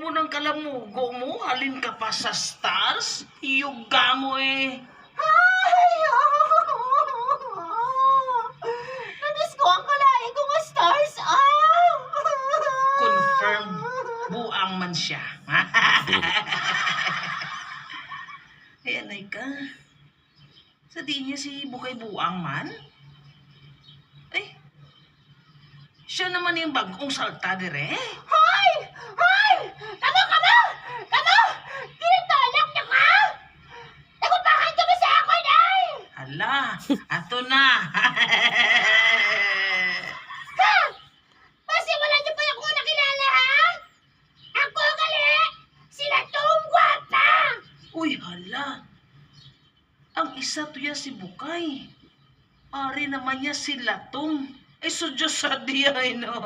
mo ng kalamugo mo, halin ka pa sa stars, yuga mo eh. Ay! Namiss ko ang kalahi ko nga stars, Confirm, buang man siya. Ayan ay ka. Sa di niya si Bukay buang man? Ay, siya naman yung bagong salta dire. Hoy! Hoy! Kamo! Tinatolak niyo ka? Nagupahan ka ba sa ako, Nay? Hala, ato na. Ha? Basi wala niyo pa ako nakilala, ha? Ako gali! Sila tong gwapa! Uy, hala. Ang isa tuya si Bukay. Ari naman niya si Latong. Eh, so Diyos sa diya, no?